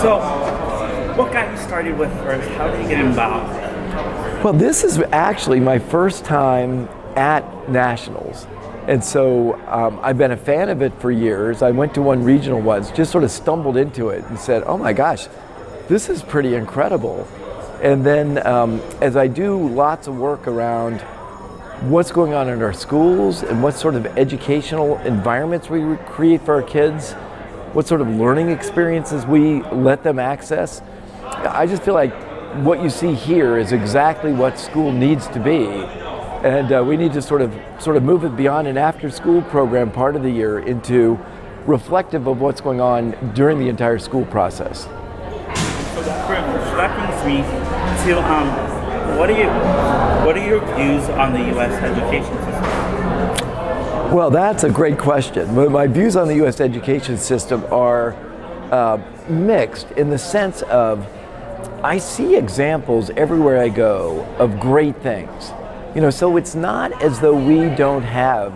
So, what got you started with first? How did you get involved? Well, this is actually my first time at Nationals. And so I've been a fan of it for years. I went to one regional once, just sort of stumbled into it and said, oh my gosh, this is pretty incredible. And then as I do lots of work around what's going on in our schools and what sort of educational environments we create for our kids, what sort of learning experiences we let them access, I just feel like what you see here is exactly what school needs to be. And we need to sort of move it beyond an after-school program part of the year into reflective of what's going on during the entire school process. So that brings me to what are your views on the U.S. education system? Well, that's a great question. My views on the U.S. education system are mixed in the sense of I see examples everywhere I go of great things. So it's not as though we don't have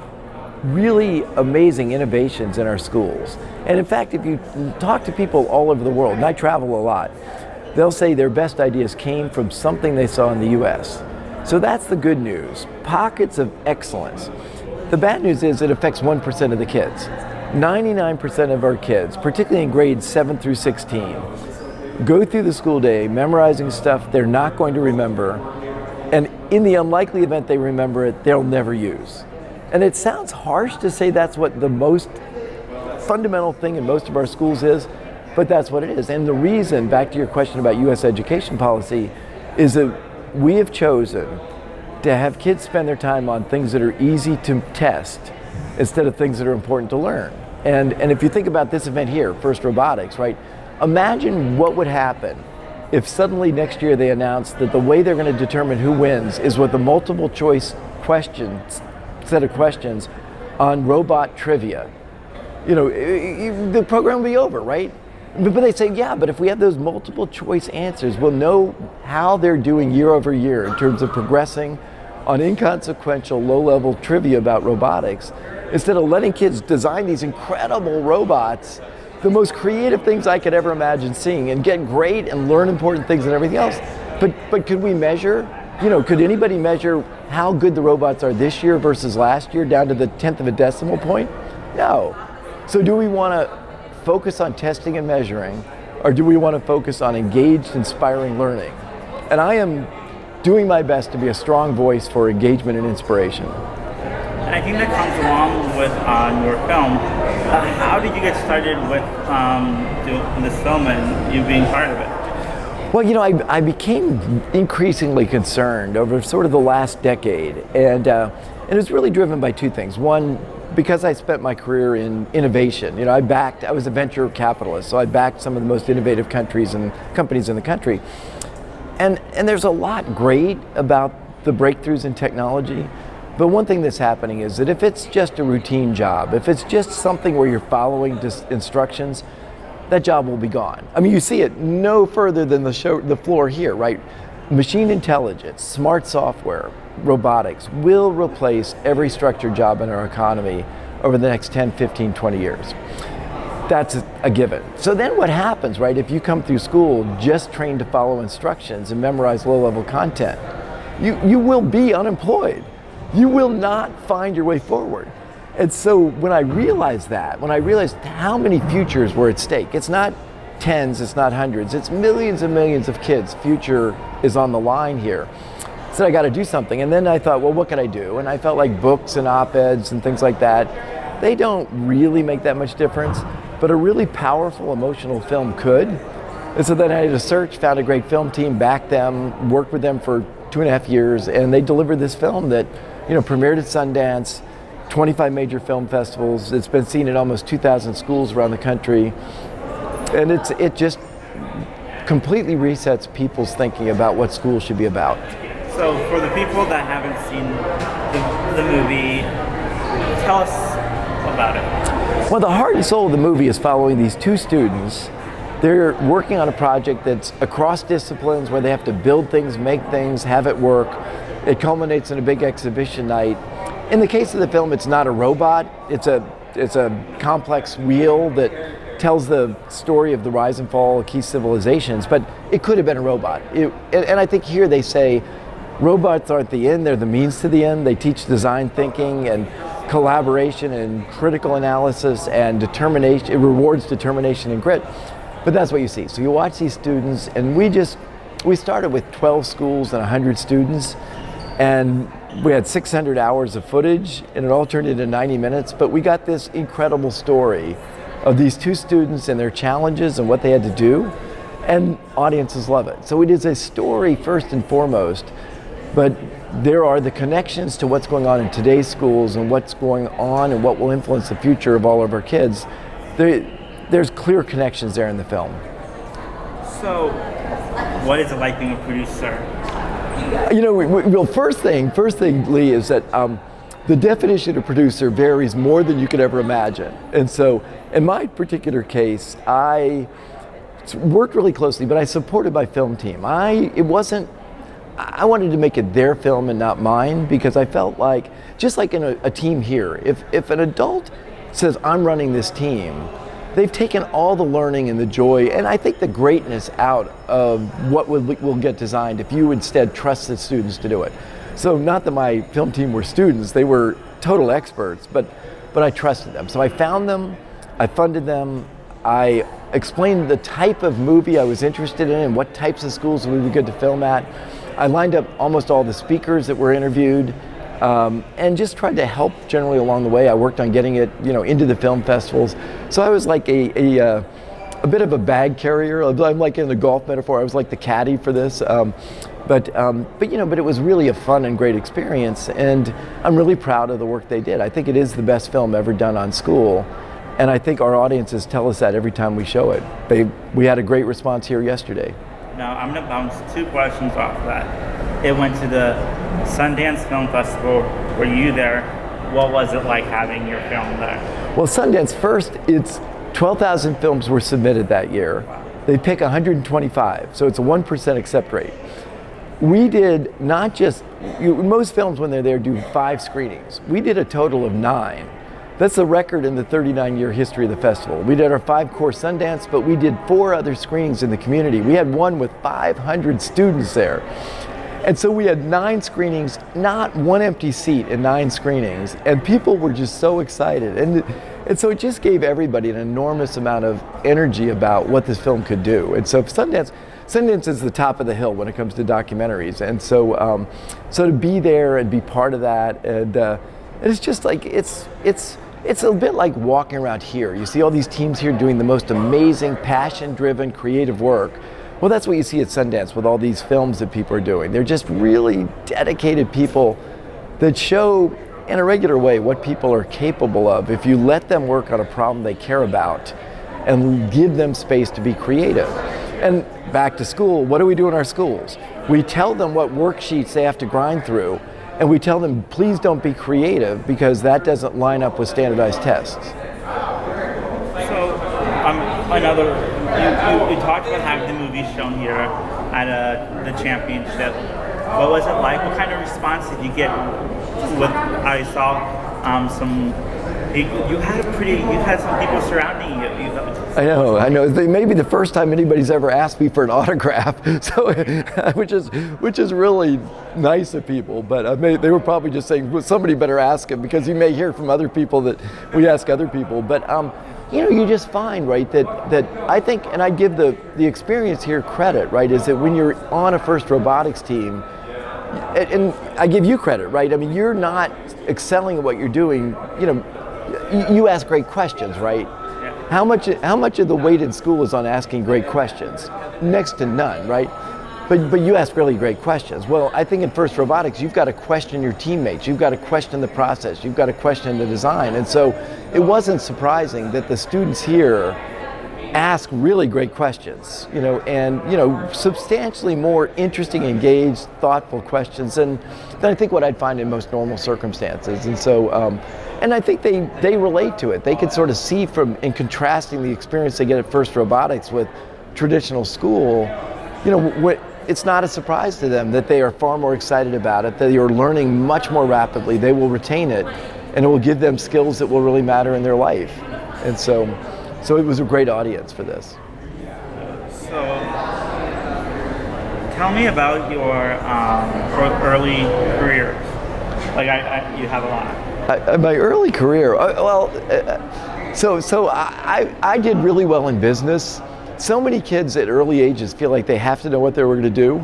really amazing innovations in our schools. And in fact, if you talk to people all over the world, and I travel a lot, they'll say their best ideas came from something they saw in the US. So that's the good news. Pockets of excellence. The bad news is it affects 1% of the kids. 99% of our kids, particularly in grades 7 through 16, go through the school day memorizing stuff they're not going to remember, and in the unlikely event they remember it, they'll never use. And it sounds harsh to say that's what the most fundamental thing in most of our schools is, but that's what it is. And the reason, back to your question about U.S. education policy, is that we have chosen to have kids spend their time on things that are easy to test instead of things that are important to learn. And if you think about this event here, First Robotics, right? Imagine what would happen if suddenly next year they announced that the way they're going to determine who wins is with a multiple choice set of questions on robot trivia. The program will be over, right? But they say, yeah, but if we have those multiple choice answers, we'll know how they're doing year over year in terms of progressing on inconsequential low-level trivia about robotics, instead of letting kids design these incredible robots, the most creative things I could ever imagine seeing, and get great and learn important things and everything else. But could we measure, could anybody measure how good the robots are this year versus last year down to the 10th of a decimal point? No. So do we want to focus on testing and measuring, or do we want to focus on engaged, inspiring learning? And I am doing my best to be a strong voice for engagement and inspiration. And I think that comes along with your film. How did you get started with doing this film and you being part of it? Well, I became increasingly concerned over sort of the last decade, and it was really driven by two things. One, because I spent my career in innovation. I was a venture capitalist, so I backed some of the most innovative countries and companies in the country. And there's a lot great about the breakthroughs in technology. But one thing that's happening is that if it's just a routine job, if it's just something where you're following instructions, that job will be gone. I mean, you see it no further than the floor here, right? Machine intelligence, smart software, robotics will replace every structured job in our economy over the next 10, 15, 20 years. That's a given. So then what happens, right? If you come through school just trained to follow instructions and memorize low-level content, you will be unemployed. You will not find your way forward. And so when I realized how many futures were at stake, it's not tens, it's not hundreds, it's millions and millions of kids' future is on the line here. So I got to do something. And then I thought, well, what can I do? And I felt like books and op-eds and things like that, they don't really make that much difference, but a really powerful emotional film could. And so then I had to search, found a great film team, backed them, worked with them for 2.5 years, and they delivered this film that premiered at Sundance, 25 major film festivals. It's been seen in almost 2,000 schools around the country. And it just completely resets people's thinking about what school should be about. So for the people that haven't seen the movie, tell us about it. Well, the heart and soul of the movie is following these two students. They're working on a project that's across disciplines where they have to build things, make things, have it work. It culminates in a big exhibition night. In the case of the film, it's not a robot. It's a complex wheel that tells the story of the rise and fall of key civilizations, but it could have been a robot. And I think here they say, robots aren't the end, they're the means to the end. They teach design thinking and collaboration and critical analysis and determination. It rewards determination and grit. But that's what you see. So you watch these students, and we started with 12 schools and 100 students, and we had 600 hours of footage, and it all turned into 90 minutes. But we got this incredible story of these two students and their challenges and what they had to do, and audiences love it. So it is a story first and foremost, but there are the connections to what's going on in today's schools and what's going on and what will influence the future of all of our kids. There's clear connections there in the film. So, what is it like being a producer? You know, well, first thing, Lee, is that the definition of producer varies more than you could ever imagine. And so, in my particular case, I worked really closely, but I supported my film team. I wanted to make it their film and not mine, because I felt like, just like in a team here, if an adult says, I'm running this team, they've taken all the learning and the joy, and I think the greatness out of what will get designed if you instead trust the students to do it. So not that my film team were students, they were total experts, but I trusted them. So I found them, I funded them, I explained the type of movie I was interested in and what types of schools would be good to film at. I lined up almost all the speakers that were interviewed, and just tried to help generally along the way. I worked on getting it, into the film festivals. So I was like a bit of a bag carrier. I'm like in the golf metaphor. I was like the caddy for this. But it was really a fun and great experience, and I'm really proud of the work they did. I think it is the best film ever done on school, and I think our audiences tell us that every time we show it. We had a great response here yesterday. Now, I'm going to bounce two questions off of that. It went to the Sundance Film Festival. Were you there? What was it like having your film there? Well, Sundance, first, it's 12,000 films were submitted that year. They pick 125, so it's a 1% accept rate. We did not just, most films when they're there do 5 screenings. We did a total of 9. That's the record in the 39-year history of the festival. We did our 5-core Sundance, but we did 4 other screenings in the community. We had one with 500 students there. And so we had 9 screenings, not one empty seat in 9 screenings, and people were just so excited. And so it just gave everybody an enormous amount of energy about what this film could do. And so Sundance is the top of the hill when it comes to documentaries. And so to be there and be part of that, and it's just like, it's a bit like walking around here. You see all these teams here doing the most amazing, passion-driven, creative work. Well, that's what you see at Sundance with all these films that people are doing. They're just really dedicated people that show in a regular way what people are capable of if you let them work on a problem they care about and give them space to be creative. And back to school, what do we do in our schools? We tell them what worksheets they have to grind through, and we tell them, please don't be creative, because that doesn't line up with standardized tests. So, you talked about having the movie shown here at the championship. What was it like? What kind of response did you get? I saw you had some people surrounding you. I know. It may be the first time anybody's ever asked me for an autograph, so which is really nice of people. But they were probably just saying, well, somebody better ask him, because you may hear from other people that we ask other people. But you just find, right, that I think, and I give the experience here credit, right, is that when you're on a FIRST Robotics team, and I give you credit, right? I mean, you're not excelling at what you're doing. You ask great questions, right? How much of the weight in school is on asking great questions? Next to none, right? But you ask really great questions. Well, I think in FIRST Robotics, you've got to question your teammates. You've got to question the process. You've got to question the design. And so it wasn't surprising that the students here ask really great questions, and substantially more interesting, engaged, thoughtful questions than I think what I'd find in most normal circumstances. And so, and I think they relate to it. They can sort of see in contrasting the experience they get at FIRST Robotics with traditional school, it's not a surprise to them that they are far more excited about it, that they are learning much more rapidly, they will retain it, and it will give them skills that will really matter in their life. And so So it was a great audience for this. So, tell me about your early career. Like, you have a lot. My early career, so I did really well in business. So many kids at early ages feel like they have to know what they were going to do.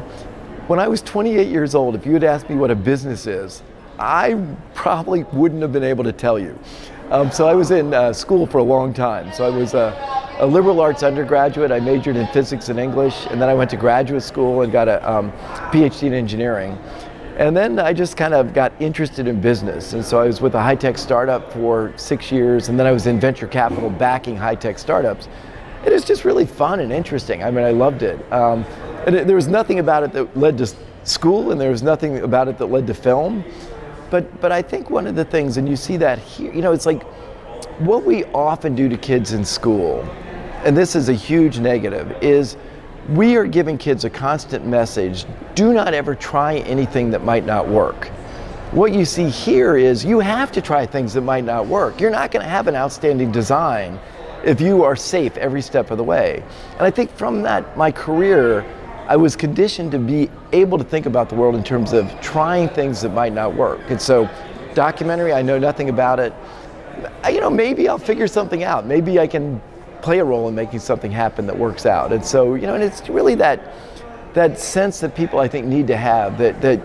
When I was 28 years old, if you had asked me what a business is, I probably wouldn't have been able to tell you. So I was in school for a long time. So I was a liberal arts undergraduate. I majored in physics and English, and then I went to graduate school and got a PhD in engineering. And then I just kind of got interested in business. And so I was with a high-tech startup for 6 years, and then I was in venture capital backing high-tech startups. It was just really fun and interesting. I mean, I loved it. And there was nothing about it that led to school, and there was nothing about it that led to film. But I think one of the things, and you see that here, it's like what we often do to kids in school, and this is a huge negative, is we are giving kids a constant message: do not ever try anything that might not work. What you see here is you have to try things that might not work. You're not going to have an outstanding design if you are safe every step of the way. And I think from that, my career, I was conditioned to be able to think about the world in terms of trying things that might not work. And so, documentary, I know nothing about it. Maybe I'll figure something out. Maybe I can play a role in making something happen that works out. And so, and it's really that sense that people, I think, need to have that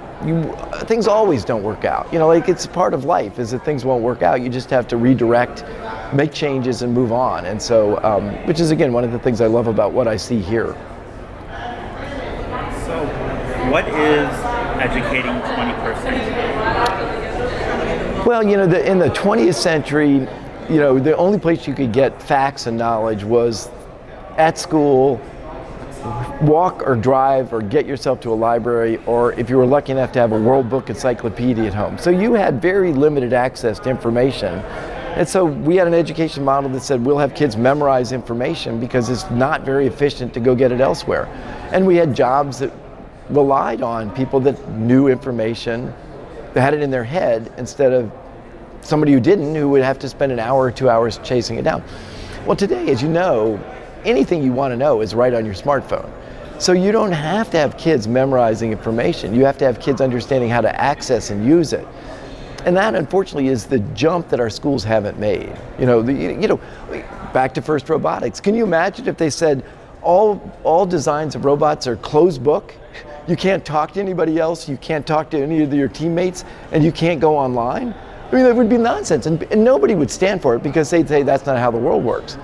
things always don't work out. Like it's part of life is that things won't work out. You just have to redirect, make changes, and move on. And so, which is again one of the things I love about what I see here. So, what is educating 21st century? Well, in the 20th century, the only place you could get facts and knowledge was at school, walk or drive or get yourself to a library, or if you were lucky enough to have a World Book encyclopedia at home. So you had very limited access to information. And so we had an education model that said we'll have kids memorize information because it's not very efficient to go get it elsewhere. And we had jobs that relied on people that knew information, that had it in their head, instead of somebody who didn't, who would have to spend an hour or 2 hours chasing it down. Well, today, as you know, anything you want to know is right on your smartphone. So you don't have to have kids memorizing information. You have to have kids understanding how to access and use it. And that, unfortunately, is the jump that our schools haven't made. Back to first robotics. Can you imagine if they said all designs of robots are closed book? You can't talk to anybody else, you can't talk to any of your teammates, and you can't go online? I mean, that would be nonsense, and nobody would stand for it because they'd say that's not how the world works.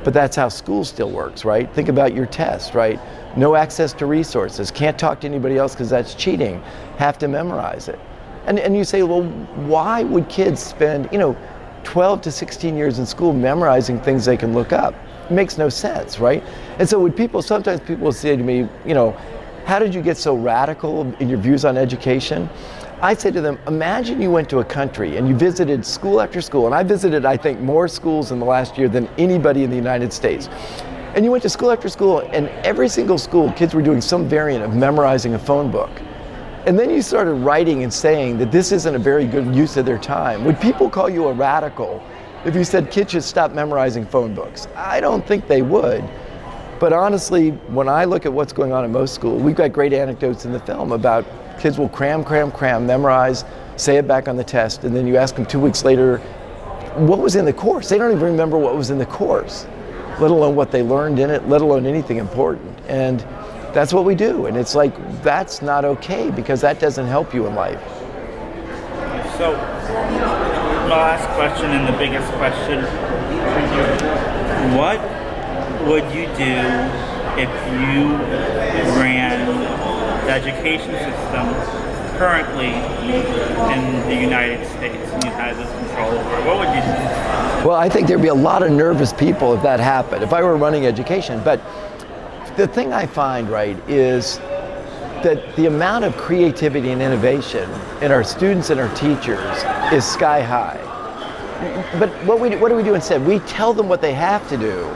But that's how school still works, right? Think about your test, right? No access to resources, can't talk to anybody else because that's cheating, have to memorize it. And you say, well, why would kids spend, 12 to 16 years in school memorizing things they can look up? It makes no sense, right? And so sometimes people will say to me, how did you get so radical in your views on education? I say to them, imagine you went to a country and you visited school after school, and I visited, I think, more schools in the last year than anybody in the United States. And you went to school after school, and every single school, kids were doing some variant of memorizing a phone book. And then you started writing and saying that this isn't a very good use of their time. Would people call you a radical if you said kids should stop memorizing phone books? I don't think they would. But honestly, when I look at what's going on in most schools, we've got great anecdotes in the film about kids will cram, memorize, say it back on the test, and then you ask them 2 weeks later, what was in the course? They don't even remember what was in the course, let alone what they learned in it, let alone anything important. And that's what we do. And it's like, that's not okay, because that doesn't help you in life. So, the last question and the biggest question, what would you do if you ran the education system currently in the United States and you had this control over it? What would you do? Well, I think there'd be a lot of nervous people if that happened, if I were running education. But the thing I find, right, is that the amount of creativity and innovation in our students and our teachers is sky high. But what do we do instead? We tell them what they have to do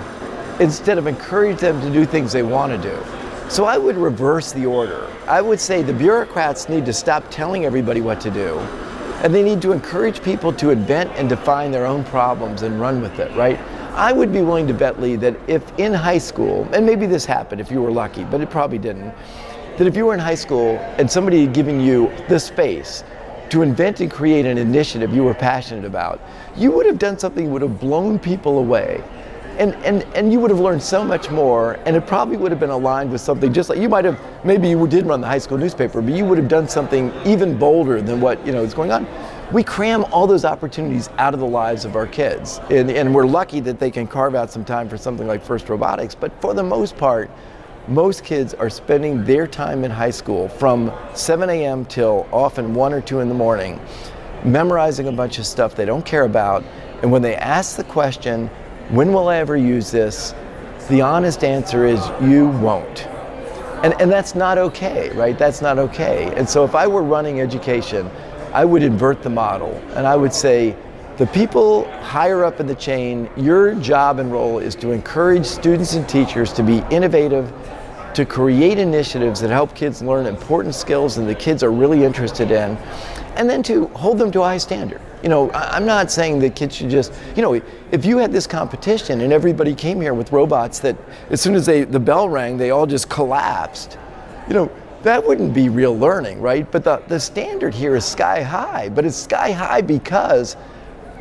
instead of encourage them to do things they want to do. So I would reverse the order. I would say the bureaucrats need to stop telling everybody what to do, and they need to encourage people to invent and define their own problems and run with it, right? I would be willing to bet, Lee, that if in high school, and maybe this happened if you were lucky, but it probably didn't, that if you were in high school and somebody had given you the space to invent and create an initiative you were passionate about, you would have done something that would have blown people away. And you would have learned so much more, and it probably would have been aligned with something just like you might have, maybe you did run the high school newspaper, but you would have done something even bolder than what is going on. We cram all those opportunities out of the lives of our kids, and we're lucky that they can carve out some time for something like First Robotics, but for the most part, most kids are spending their time in high school from 7 a.m. till often 1 or 2 in the morning, memorizing a bunch of stuff they don't care about, and when they ask the question, when will I ever use this? The honest answer is you won't. And that's not okay, right? That's not okay. And so if I were running education, I would invert the model and I would say, the people higher up in the chain, your job and role is to encourage students and teachers to be innovative, to create initiatives that help kids learn important skills that the kids are really interested in, and then to hold them to a high standard. I'm not saying that kids should just, if you had this competition and everybody came here with robots that as soon as the bell rang, they all just collapsed, that wouldn't be real learning, right? But the standard here is sky high, but it's sky high because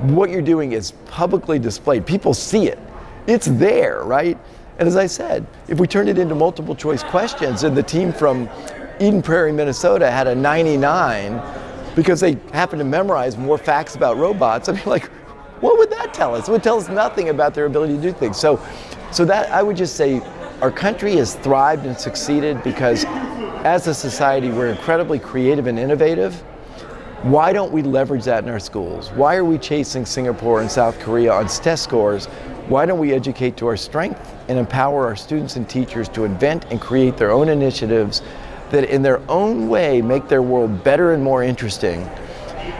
what you're doing is publicly displayed. People see it. It's there, right? And as I said, if we turned it into multiple choice questions and the team from Eden Prairie, Minnesota had a 99 because they happened to memorize more facts about robots, I mean, like, what would that tell us? It would tell us nothing about their ability to do things. So that I would just say our country has thrived and succeeded because as a society, we're incredibly creative and innovative. Why don't we leverage that in our schools? Why are we chasing Singapore and South Korea on test scores? Why don't we educate to our strength and empower our students and teachers to invent and create their own initiatives that in their own way make their world better and more interesting,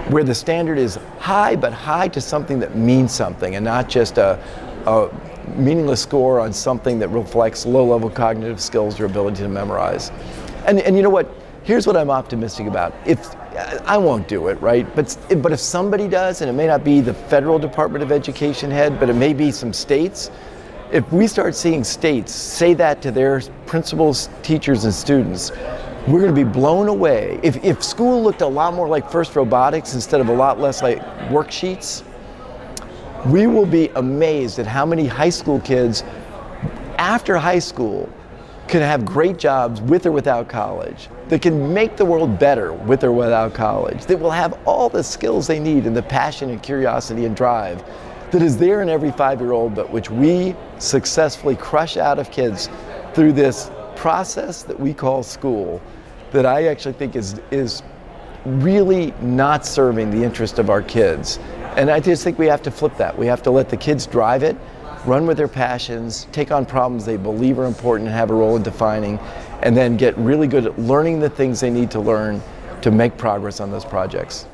where the standard is high, but high to something that means something and not just a meaningless score on something that reflects low-level cognitive skills or ability to memorize. And you know what? Here's what I'm optimistic about. I won't do it, right? But if somebody does, and it may not be the federal Department of Education head, but it may be some states, if we start seeing states say that to their principals, teachers, and students, we're going to be blown away. If school looked a lot more like First Robotics instead of a lot less like worksheets, we will be amazed at how many high school kids after high school can have great jobs with or without college, that can make the world better with or without college, that will have all the skills they need and the passion and curiosity and drive that is there in every 5-year-old, but which we successfully crush out of kids through this process that we call school, that I actually think is really not serving the interest of our kids. And I just think we have to flip that. We have to let the kids drive it, run with their passions, take on problems they believe are important and have a role in defining, and then get really good at learning the things they need to learn to make progress on those projects.